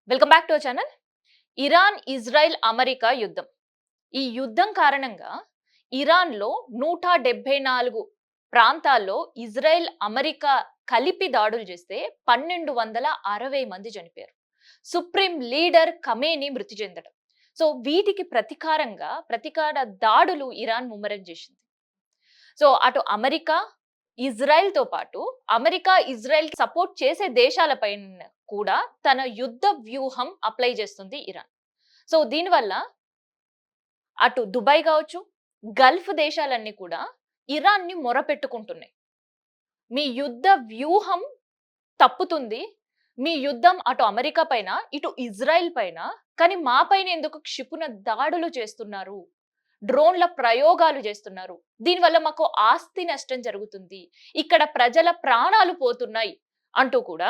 Welcome back to our channel. Iran, Israel, America యుద్ధం. ఈ యుద్ధం కారణంగా ఇరాన్‌లో 174 ప్రాంతాల్లో ఇజ్రాయెల్, అమెరికా కలిపి దాడులు చేస్తే 1260 మంది చనిపోయారు. సుప్రీం లీడర్ ఖమేనీ మృతి చెందడం. సో వీటికి ప్రతీకార దాడులు ఇరాన్ ముమ్మరం చేసింది. సో అటు అమెరికా, ఇజ్రాయెల్‌తో పాటు అమెరికా, ఇజ్రాయెల్ సపోర్ట్ చేసే దేశాలపైన కూడా తన యుద్ధ వ్యూహం అప్లై చేస్తుంది ఇరాన్. సో దీనివల్ల అటు దుబాయ్ కావచ్చు, గల్ఫ్ దేశాలన్నీ కూడా ఇరాన్‌ని మొరపెట్టుకుంటున్నాయి. మీ యుద్ధ వ్యూహం తప్పుతుంది. మీ యుద్ధం అటు అమెరికా పైన, ఇటు ఇజ్రాయెల్ పైన, కానీ మా పైన ఎందుకు క్షిపణి దాడులు చేస్తున్నారు? డ్రోన్‌ల ప్రయోగాలు చేస్తున్నారు. దీనివల్ల మాకు ఆస్తి నష్టం జరుగుతుంది. ఇక్కడ ప్రజల ప్రాణాలు పోతున్నాయి అంటూ కూడా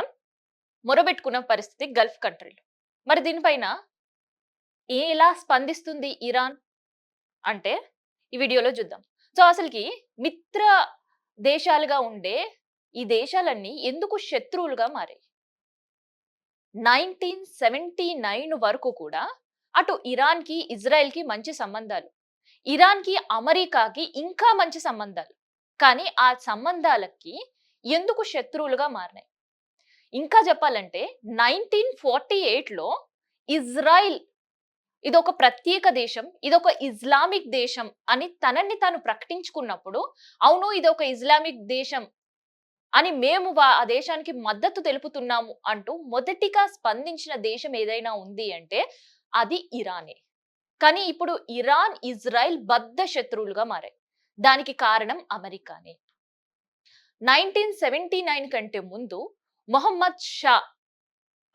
మొరబెట్టుకున్న పరిస్థితి గల్ఫ్ కంట్రీలో. మరి దీనిపైన ఎలా స్పందిస్తుంది ఇరాన్ అంటే ఈ వీడియోలో చూద్దాం. సో అసలుకి మిత్ర దేశాలుగా ఉండే ఈ దేశాలన్నీ ఎందుకు శత్రువులుగా మారాయి? 1979 వరకు కూడా అటు ఇరాన్‌కి, ఇజ్రాయెల్‌కి మంచి సంబంధాలు. ఇరాన్‌కి, అమెరికాకి ఇంకా మంచి సంబంధాలు. కానీ ఆ సంబంధాలకి ఎందుకు శత్రువులుగా మారినాయి? ఇంకా చెప్పాలంటే 1948లో ఇజ్రాయిల్ ఇదొక ప్రత్యేక దేశం, ఇదొక ఇస్లామిక్ దేశం అని తనని తాను ప్రకటించుకున్నప్పుడు, అవును ఇదొక ఇస్లామిక్ దేశం అని మేము ఆ దేశానికి మద్దతు తెలుపుతున్నాము అంటూ మొదటిగా స్పందించిన దేశం ఏదైనా ఉంది అంటే అది ఇరానే. కానీ ఇప్పుడు ఇరాన్, ఇజ్రాయెల్ బద్ధ శత్రువులుగా మారాయి. దానికి కారణం అమెరికానే. 1979 కంటే ముందు మొహమ్మద్ షా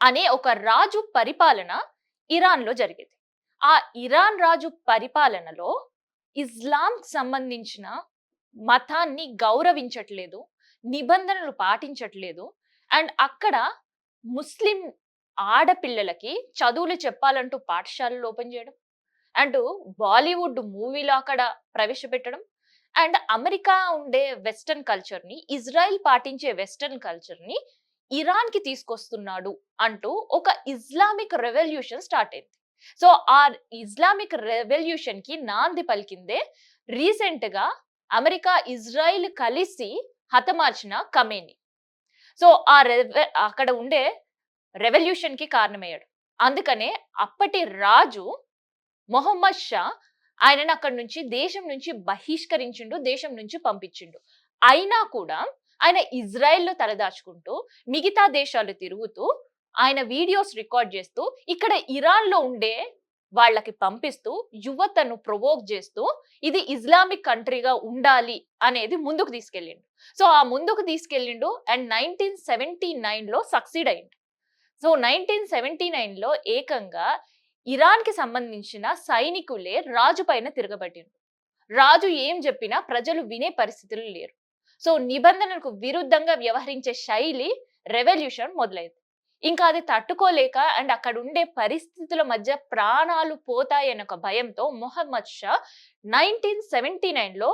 అనే ఒక రాజు పరిపాలన ఇరాన్‌లో జరిగేది. ఆ ఇరాన్ రాజు పరిపాలనలో ఇస్లాంకి సంబంధించిన మతాన్ని గౌరవించట్లేదు, నిబంధనలు పాటించట్లేదు. అండ్ అక్కడ ముస్లిం ఆడపిల్లలకి చదువులు చెప్పాలంటూ పాఠశాలలు ఓపెన్ చేయడం, అండ్ బాలీవుడ్ మూవీలు అక్కడ ప్రవేశపెట్టడం, అండ్ అమెరికా ఉండే వెస్టర్న్ కల్చర్ ని, ఇజ్రాయెల్ పాటించే వెస్టర్న్ కల్చర్ ని ఇరాన్ కి తీసుకొస్తున్నాడు అంటూ ఒక ఇస్లామిక్ రెవల్యూషన్ స్టార్ట్ అయింది. సో ఆ ఇస్లామిక్ రెవల్యూషన్ కి నాంది పలికిందే రీసెంట్ గా అమెరికా, ఇజ్రాయెల్ కలిసి హతమార్చిన ఖమేనీ. సో అక్కడ ఉండే రెవల్యూషన్ కి కారణమయ్యాడు. అందుకనే అప్పటి రాజు మొహమ్మద్ షా ఆయనను అక్కడి నుంచి దేశం నుంచి బహిష్కరించిండు, దేశం నుంచి పంపించిండు. అయినా కూడా ఆయన ఇజ్రాయెల్‌లో తలదాచుకుంటూ మిగతా దేశాలు తిరుగుతూ ఆయన వీడియోస్ రికార్డ్ చేస్తూ ఇక్కడ ఇరాన్‌లో ఉండే వాళ్ళకి పంపిస్తూ యువతను ప్రొవోక్ చేస్తూ ఇది ఇస్లామిక్ కంట్రీగా ఉండాలి అనేది ముందుకు తీసుకెళ్ళిండు. సో ఆ ముందుకు తీసుకెళ్ళిండు అండ్ 1979లో సక్సీడ్ అయిండు. సో 1979లో ఏకంగా ఇరాన్‌కి సంబంధించిన సైనికులే రాజు పైన తిరగబట్టిండ్రు. రాజు ఏం చెప్పినా ప్రజలు వినే పరిస్థితులు లేరు. సో నిబంధనలకు విరుద్ధంగా వ్యవహరించే శైలి రెవల్యూషన్ మొదలైంది. ఇంకా అది తట్టుకోలేక అండ్ అక్కడ ఉండే పరిస్థితుల మధ్య ప్రాణాలు పోతాయన్న ఒక భయంతో మొహమ్మద్ షా 1979లో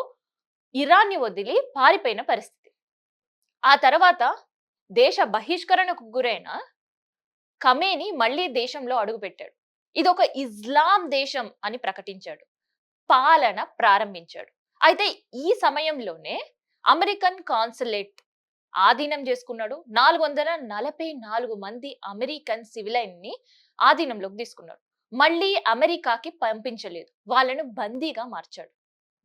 ఇరాన్ని వదిలి పారిపోయిన పరిస్థితి. ఆ తర్వాత దేశ బహిష్కరణకు గురైన ఖమేనీ మళ్ళీ దేశంలో అడుగుపెట్టాడు. ఇదొక ఇస్లాం దేశం అని ప్రకటించాడు. పాలన ప్రారంభించాడు. అయితే ఈ సమయంలోనే అమెరికన్ కాన్సులేట్ ఆధీనం చేసుకున్నాడు. 444 మంది అమెరికన్ సివిలైన్‌ని ఆధీనంలోకి తీసుకున్నాడు. మళ్ళీ అమెరికాకి పంపించలేదు. వాళ్ళను బందీగా మార్చాడు.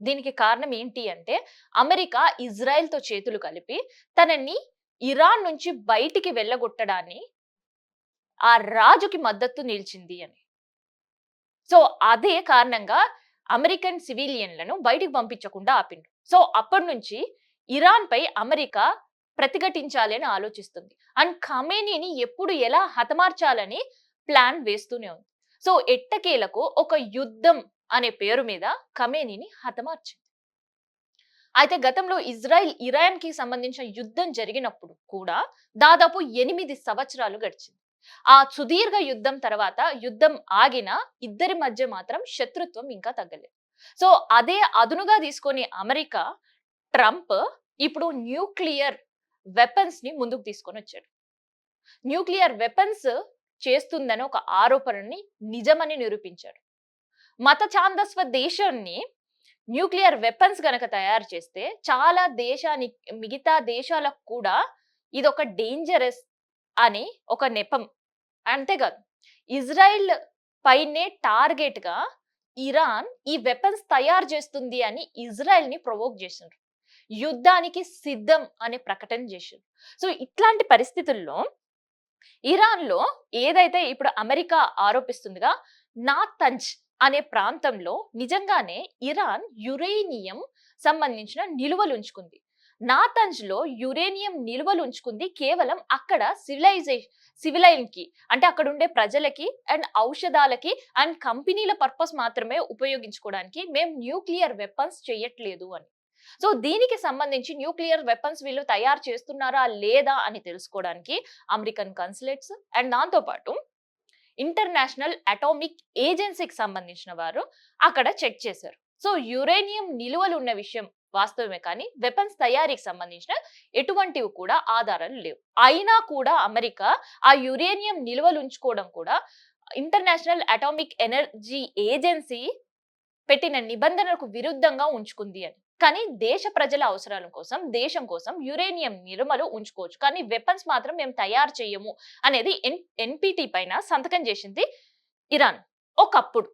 దీనికి కారణం ఏంటి అంటే అమెరికా ఇజ్రాయెల్‌తో చేతులు కలిపి తనని ఇరాన్ నుంచి బయటికి వెళ్ళగొట్టడాన్ని ఆ రాజుకి మద్దతు నిలిచింది అని. సో అదే కారణంగా అమెరికన్ సివిలియన్‌లను బయటికి పంపించకుండా ఆపిండు. సో అప్పటినుంచి ఇరాన్ పై అమెరికా ప్రతిఘటించాలి అని ఆలోచిస్తుంది. అండ్ ఖమేనీని ఎప్పుడు ఎలా హతమార్చాలని ప్లాన్ వేస్తూనే ఉంది. సో ఎట్టకేలకు ఒక యుద్ధం అనే పేరు మీద ఖమేనీని హతమార్చింది. అయితే గతంలో ఇజ్రాయెల్, ఇరాన్‌కి సంబంధించిన యుద్ధం జరిగినప్పుడు కూడా దాదాపు 8 సంవత్సరాలు గడిచింది. ఆ సుదీర్ఘ యుద్ధం తర్వాత యుద్ధం ఆగిన ఇద్దరి మధ్య మాత్రం శత్రుత్వం ఇంకా తగ్గలేదు. సో అదే అదునుగా తీసుకొని అమెరికా, ట్రంప్ ఇప్పుడు న్యూక్లియర్ వెపన్స్ ని ముందుకు తీసుకొని వచ్చాడు. న్యూక్లియర్ వెపన్స్ చేస్తుందని ఒక ఆరోపణని నిజమని నిరూపించాడు. మత ఛాందస్వ దేశాన్ని న్యూక్లియర్ వెపన్స్ గనక తయారు చేస్తే చాలా మిగతా దేశాలకు కూడా ఇదొక డేంజరస్ అని ఒక నెపం. అంతేకాదు, ఇజ్రాయిల్ పైనే టార్గెట్ గా ఇరాన్ ఈ వెపన్స్ తయారు చేస్తుంది అని ఇజ్రాయెల్ ని ప్రొవోక్ చేసిండ్రు. యుద్ధానికి సిద్ధం అనే ప్రకటన చేసిండ్రు. సో ఇట్లాంటి పరిస్థితుల్లో ఇరాన్ లో ఏదైతే ఇప్పుడు అమెరికా ఆరోపిస్తుందిగా నాతంజ్ అనే ప్రాంతంలో నిజంగానే ఇరాన్ యురేనియం సంబంధించిన నిలువలు ఉంచుకుంది. నాతంజ్ లో యురేనియం నిలువలు ఉంచుకుంది కేవలం అక్కడ సివిలైన్ కి, అంటే అక్కడ ఉండే ప్రజలకి అండ్ ఔషధాలకి అండ్ కంపెనీల పర్పస్ మాత్రమే ఉపయోగించుకోవడానికి. మేము న్యూక్లియర్ వెపన్స్ చేయట్లేదు అని. సో దీనికి సంబంధించి న్యూక్లియర్ వెపన్స్ వీళ్ళు తయారు చేస్తున్నారా లేదా అని తెలుసుకోవడానికి అమెరికన్ కన్సులేట్స్ అండ్ దాంతో పాటు ఇంటర్నేషనల్ అటామిక్ ఏజెన్సీకి సంబంధించిన వారు అక్కడ చెక్ చేశారు. సో యురేనియం నిలువలు ఉన్న విషయం వాస్తవమే, కానీ వెపన్స్ తయారీకి సంబంధించిన ఎటువంటివి కూడా ఆధారాలు లేవు. అయినా కూడా అమెరికా ఆ యురేనియం నిలువలు ఉంచుకోవడం కూడా ఇంటర్నేషనల్ అటామిక్ ఎనర్జీ ఏజెన్సీ పెట్టిన నిబంధనలకు విరుద్ధంగా ఉంచుకుంది అని. కానీ దేశ ప్రజల అవసరాల కోసం, దేశం కోసం యురేనియం నిలువలు ఉంచుకోవచ్చు, కానీ వెపన్స్ మాత్రం మేము తయారు చేయము అనేది ఎన్పిటి పైన సంతకం చేసింది ఇరాన్ ఒకప్పుడు.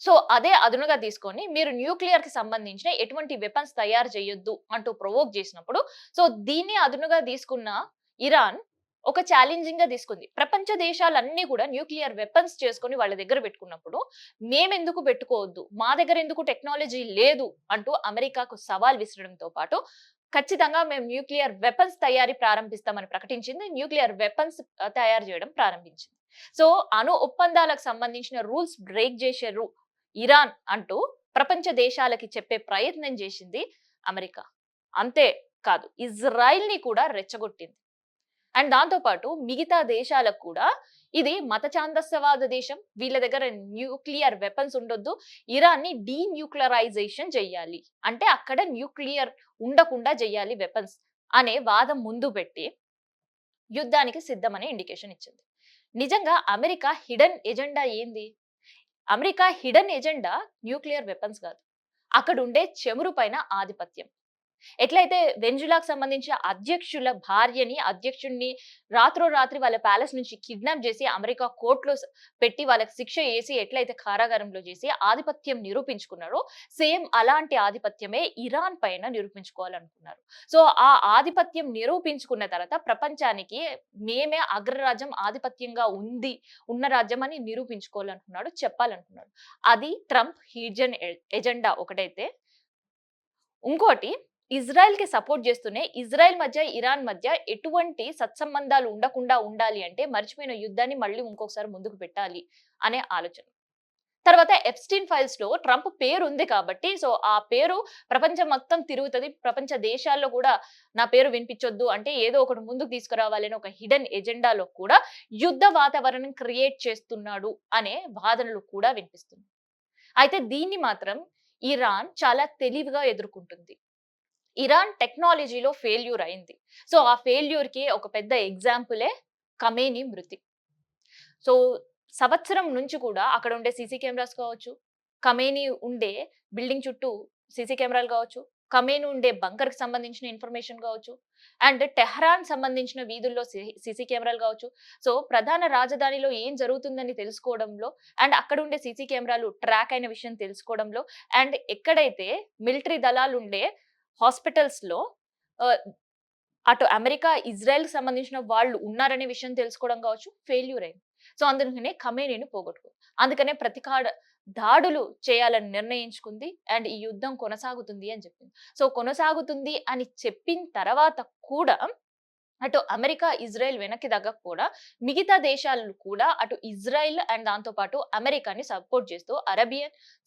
సో అదే అదునుగా తీసుకొని మీరు న్యూక్లియర్ కి సంబంధించిన ఎటువంటి వెపన్స్ తయారు చేయొద్దు అంటూ ప్రొవోక్ చేసినప్పుడు, సో దీన్ని అదునుగా తీసుకున్న ఇరాన్ ఒక ఛాలెంజింగ్ గా తీసుకుంది. ప్రపంచ దేశాలన్నీ కూడా న్యూక్లియర్ వెపన్స్ చేసుకొని వాళ్ళ దగ్గర పెట్టుకున్నప్పుడు మేమెందుకు పెట్టుకోవద్దు, మా దగ్గర ఎందుకు టెక్నాలజీ లేదు అంటూ అమెరికాకు సవాల్ విసరడంతో పాటు ఖచ్చితంగా మేము న్యూక్లియర్ వెపన్స్ తయారీ ప్రారంభిస్తామని ప్రకటించింది. న్యూక్లియర్ వెపన్స్ తయారు చేయడం ప్రారంభించింది. సో అణు ఒప్పందాలకు సంబంధించిన రూల్స్ బ్రేక్ చేశారు ఇరాన్ అంటూ ప్రపంచ దేశాలకి చెప్పే ప్రయత్నం చేసింది అమెరికా. అంతే కాదు, ఇజ్రాయిల్ ని కూడా రెచ్చగొట్టింది. అండ్ దాంతో పాటు మిగతా దేశాలకు కూడా ఇది మత ఛాందస్యవాద దేశం, వీళ్ళ దగ్గర న్యూక్లియర్ వెపన్స్ ఉండొద్దు, ఇరాన్ ని డీన్యూక్లియరైజేషన్ చెయ్యాలి, అంటే అక్కడ న్యూక్లియర్ ఉండకుండా చెయ్యాలి వెపన్స్ అనే వాదం ముందు పెట్టి యుద్ధానికి సిద్ధమనే ఇండికేషన్ ఇచ్చింది. నిజంగా అమెరికా హిడెన్ ఎజెండా ఏంది? America hidden agenda nuclear weapons కాదు, అక్కడ ఉండే చెమురు పైన ఆధిపత్యం. ఎట్లయితే వెంజులాకు సంబంధించిన అధ్యక్షుల భార్యని, అధ్యక్షుడిని రాత్రి వాళ్ళ ప్యాలెస్ నుంచి కిడ్నాప్ చేసి అమెరికా కోర్టులో పెట్టి వాళ్ళకి శిక్ష వేసి ఎట్లయితే కారాగారంలో చేసి ఆధిపత్యం నిరూపించుకున్నారో, సేమ్ అలాంటి ఆధిపత్యమే ఇరాన్ పైన నిరూపించుకోవాలనుకున్నారు. సో ఆ ఆధిపత్యం నిరూపించుకున్న తర్వాత ప్రపంచానికి మేమే అగ్రరాజ్యం, ఆధిపత్యంగా ఉన్న రాజ్యం అని నిరూపించుకోవాలనుకున్నాడు, చెప్పాలనుకున్నాడు. అది ట్రంప్ హిడెన్ ఎజెండా ఒకటైతే, ఇంకోటి ఇజ్రాయెల్ కి సపోర్ట్ చేస్తూనే ఇజ్రాయెల్ మధ్య, ఇరాన్ మధ్య ఎటువంటి సత్సంబంధాలు ఉండకుండా ఉండాలి అంటే మర్చిపోయిన యుద్ధాన్ని మళ్ళీ ఇంకొకసారి ముందుకు పెట్టాలి అనే ఆలోచన. తర్వాత ఎప్స్టీన్ ఫైల్స్ లో ట్రంప్ పేరు ఉంది కాబట్టి, సో ఆ పేరు ప్రపంచం మొత్తం తిరుగుతుంది, ప్రపంచ దేశాల్లో కూడా నా పేరు వినిపించొద్దు అంటే ఏదో ఒకటి ముందుకు తీసుకురావాలని ఒక హిడెన్ ఎజెండాలో కూడా యుద్ధ వాతావరణం క్రియేట్ చేస్తున్నాడు అనే వాదనలు కూడా వినిపిస్తుంది. అయితే దీన్ని మాత్రం ఇరాన్ చాలా తెలివిగా ఎదుర్కొంటుంది. ఇరాన్ టెక్నాలజీలో ఫెయిల్యూర్ అయింది. సో ఆ ఫెయిల్యూర్ కి ఒక పెద్ద ఎగ్జాంపులే ఖమేనీ మృతి. సో సంవత్సరం నుంచి కూడా అక్కడ ఉండే సీసీ కెమెరాస్ కావచ్చు, ఖమేనీ ఉండే బిల్డింగ్ చుట్టూ సీసీ కెమెరాలు కావచ్చు, ఖమేనీ ఉండే బంకర్ కి సంబంధించిన ఇన్ఫర్మేషన్ కావచ్చు, అండ్ టెహ్రాన్ సంబంధించిన వీధుల్లో సీసీ కెమెరాలు కావచ్చు. సో ప్రధాన రాజధానిలో ఏం జరుగుతుందని తెలుసుకోవడంలో, అండ్ అక్కడ ఉండే సీసీ కెమెరాలు ట్రాక్ అయిన విషయం తెలుసుకోవడంలో, అండ్ ఎక్కడైతే మిలిటరీ దళాలు ఉండే హాస్పిటల్స్ లో అటు అమెరికా, ఇజ్రాయెల్ కి సంబంధించిన వాళ్ళు ఉన్నారనే విషయం తెలుసుకోవడం కావచ్చు, ఫెయిల్యూర్ అయింది. సో అందుకనే ఖమేనీని పోగొట్టుకుంది. అందుకనే దాడులు చేయాలని నిర్ణయించుకుంది అండ్ ఈ యుద్ధం కొనసాగుతుంది అని చెప్పింది. సో కొనసాగుతుంది అని చెప్పిన తర్వాత కూడా అటు అమెరికా, ఇజ్రాయెల్ వెనక్కి తగ్గకపోవడా మిగతా దేశాలు కూడా అటు ఇజ్రాయెల్ అండ్ దాంతో పాటు అమెరికాని సపోర్ట్ చేస్తూ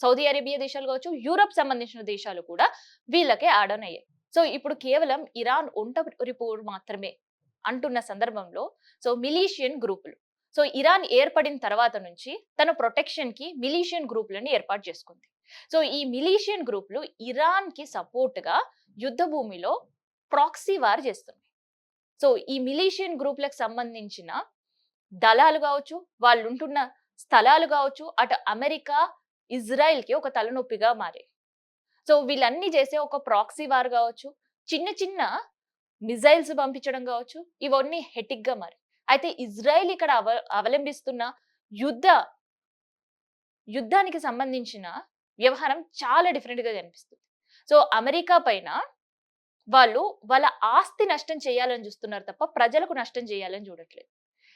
సౌదీ అరేబియా దేశాలు కావచ్చు, యూరప్ సంబంధించిన దేశాలు కూడా వీళ్ళకే యాడ్ ఆన్ అయ్యాయి. సో ఇప్పుడు కేవలం ఇరాన్ ఒంటరిపోరు మాత్రమే అంటున్న సందర్భంలో, సో మిలీషియన్ గ్రూపులు, సో ఇరాన్ ఏర్పడిన తర్వాత నుంచి తన ప్రొటెక్షన్ కి మిలీషియన్ గ్రూపులను ఏర్పాటు చేసుకుంది. సో ఈ మిలీషియన్ గ్రూపులు ఇరాన్ కి సపోర్ట్ గా యుద్ధ భూమిలో ప్రాక్సీ వార్ చేస్తుంది. సో ఈ మిలీషియన్ గ్రూప్లకు సంబంధించిన దళాలు గావచ్చు, వాళ్ళుంటున్న స్థలాలు గావచ్చు, అటు అమెరికా, ఇజ్రాయెల్‌కి ఒక తలనొప్పిగా మారాయి. సో, వీళ్ళన్నీ చేసే ఒక ప్రాక్సీ వార్ గావచ్చు, చిన్న చిన్న మిసైల్స్ పంపించడం గావచ్చు, ఇవన్నీ హెటిక్‌గా మారాయి. అయితే ఇజ్రాయెల్ ఇక్కడ అవలంబిస్తున్న యుద్ధ యుద్ధానికి సంబంధించిన వ్యవహారం చాలా డిఫరెంట్‌గా కనిపిస్తుంది. సో, అమెరికా పైన వాళ్ళు వాళ్ళ ఆస్తి నష్టం చేయాలని చూస్తున్నారు తప్ప, ప్రజలకు నష్టం చేయాలని చూడట్లేదు.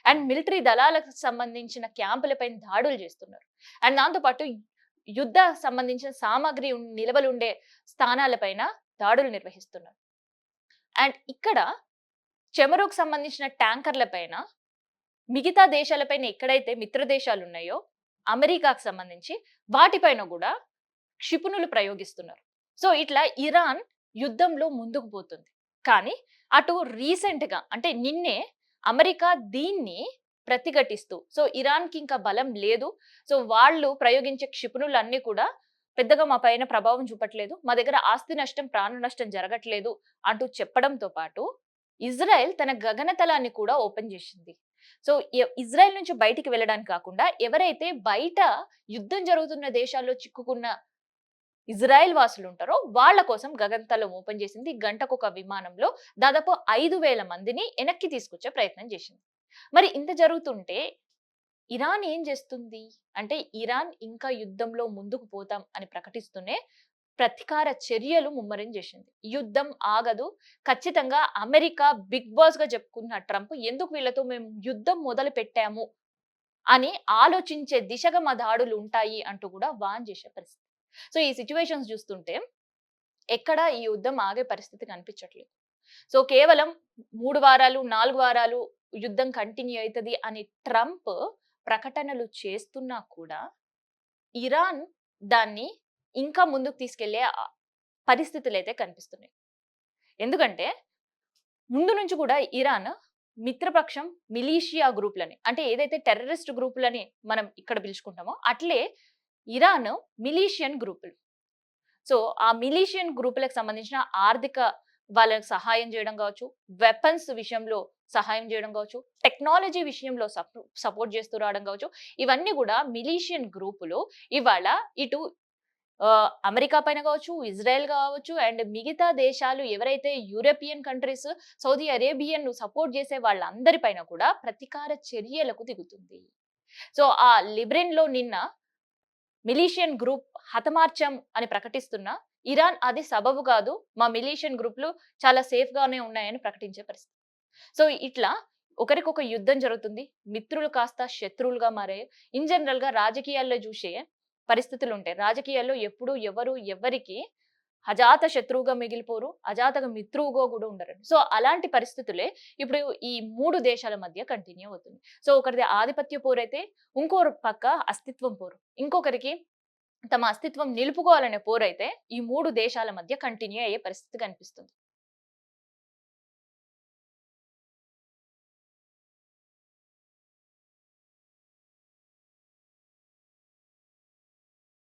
అండ్ మిలిటరీ దళాలకు సంబంధించిన క్యాంపులపైన దాడులు చేస్తున్నారు. అండ్ దాంతో పాటు యుద్ధ సంబంధించిన సామాగ్రి నిల్వలుండే స్థానాలపైన దాడులు నిర్వహిస్తున్నారు. అండ్ ఇక్కడ చమురుకు సంబంధించిన ట్యాంకర్ల పైన మిగతా దేశాలపైన ఎక్కడైతే మిత్ర దేశాలున్నాయో, అమెరికాకు సంబంధించి వాటిపైన గూడా క్షిపణులు ప్రయోగిస్తున్నారు. సో, ఇట్లా ఇరాన్ యుద్ధంలో ముందుకు పోతుంది. కానీ అటు రీసెంట్‌గా అంటే నిన్నే అమెరికా దీన్ని ప్రతిఘటిస్తూ సో, ఇరాన్‌కి ఇంకా బలం లేదు. సో, వాళ్ళు ప్రయోగించే క్షిపణులన్నీ కూడా పెద్దగా మా పైన ప్రభావం చూపట్లేదు. మా దగ్గర ఆస్తి నష్టం, ప్రాణ నష్టం జరగట్లేదు అంటూ చెప్పడంతో పాటు ఇజ్రాయెల్ తన గగనతలాన్ని కూడా ఓపెన్ చేసింది. సో, ఇజ్రాయెల్ నుంచి బయటికి వెళ్ళడానికి కాకుండా ఎవరైతే బయట యుద్ధం జరుగుతున్న దేశాల్లో చిక్కుకున్న ఇజ్రాయెల్ వాసులుంటారో వాళ్ళ కోసం గగనతలం ఓపెన్ చేసింది. గంటకొక విమానంలో దాదాపు 5,000 మందిని వెనక్కి తీసుకొచ్చే ప్రయత్నం చేసింది. మరి ఇంత జరుగుతుంటే ఇరాన్ ఏం చేస్తుంది? అంటే ఇరాన్ ఇంకా యుద్ధంలో ముందుకు పోతాం అని ప్రకటిస్తూనే ప్రతీకార చర్యలు ముమ్మరం చేసింది. యుద్ధం ఆగదు. ఖచ్చితంగా అమెరికా బిగ్ బాస్‌గా చెప్పుకున్న ట్రంప్ ఎందుకు వీళ్ళతో మేము యుద్ధం మొదలు పెట్టాము అని ఆలోచించే దిశగా మా దాడులు ఉంటాయి అంటూ కూడా వార్న్ చేసే పరిస్థితి. సో, ఈ సిట్యుయేషన్స్ చూస్తుంటే ఎక్కడ ఈ యుద్ధం ఆగే పరిస్థితి కనిపించట్లేదు. సో, కేవలం 3 వారాలు, 4 వారాలు యుద్ధం కంటిన్యూ అయితది అని ట్రంప్ ప్రకటనలు చేస్తున్నా కూడా ఇరాన్ దాన్ని ఇంకా ముందుకు తీసుకెళ్లే పరిస్థితులైతే కనిపిస్తున్నాయి. ఎందుకంటే ముందు నుంచి కూడా ఇరాన్ మిత్రపక్షం మిలీషియా గ్రూప్‌లని అంటే ఏదైతే టెర్రరిస్ట్ గ్రూపులని మనం ఇక్కడ పిలుచుకుంటామో అట్లే ఇరాన్ మిలీషియన్ గ్రూపులు. సో, ఆ మిలీషియన్ గ్రూపులకు సంబంధించిన ఆర్థిక వాళ్ళకి సహాయం చేయడం కావచ్చు, వెపన్స్ విషయంలో సహాయం చేయడం కావచ్చు, టెక్నాలజీ విషయంలో సపోర్ట్ చేస్తూ రావడం కావచ్చు, ఇవన్నీ కూడా మిలీషియన్ గ్రూపులు ఇవాళ ఇటు అమెరికా పైన కావచ్చు, ఇజ్రాయెల్ కావచ్చు అండ్ మిగతా దేశాలు ఎవరైతే European countries, Saudi Arabian support చేసే వాళ్ళందరి పైన కూడా ప్రతీకార చర్యలకు దిగుతుంది. సో, ఆ లిబ్రెన్‌లో నిన్న మిలీషియన్ గ్రూప్ హతమార్చాం అని ప్రకటిస్తున్న ఇరాన్ అది సబబు కాదు. మా మిలీషియన్ గ్రూప్‌లు చాలా సేఫ్ గానే ఉన్నాయని ప్రకటించే పరిస్థితి. సో, ఇట్లా ఒకరికొక యుద్ధం జరుగుతుంది. మిత్రులు కాస్త శత్రువులుగా మారాయి. ఇన్ జనరల్‌గా రాజకీయాల్లో చూసే పరిస్థితులుంటాయి. రాజకీయాల్లో ఎప్పుడు ఎవరు ఎవరికి అజాత శత్రువుగా మిగిలిపోరు. అజాతగా మిత్రువుగా కూడా ఉండరండి. సో, అలాంటి పరిస్థితులే ఇప్పుడు ఈ 3 దేశాల మధ్య కంటిన్యూ అవుతుంది. సో, ఒకరిది ఆధిపత్య పోరైతే ఇంకొక పక్క అస్తిత్వం పోరు. ఇంకొకరికి తమ అస్తిత్వం నిలుపుకోవాలనే పోరైతే ఈ 3 దేశాల మధ్య కంటిన్యూ అయ్యే పరిస్థితి కనిపిస్తుంది.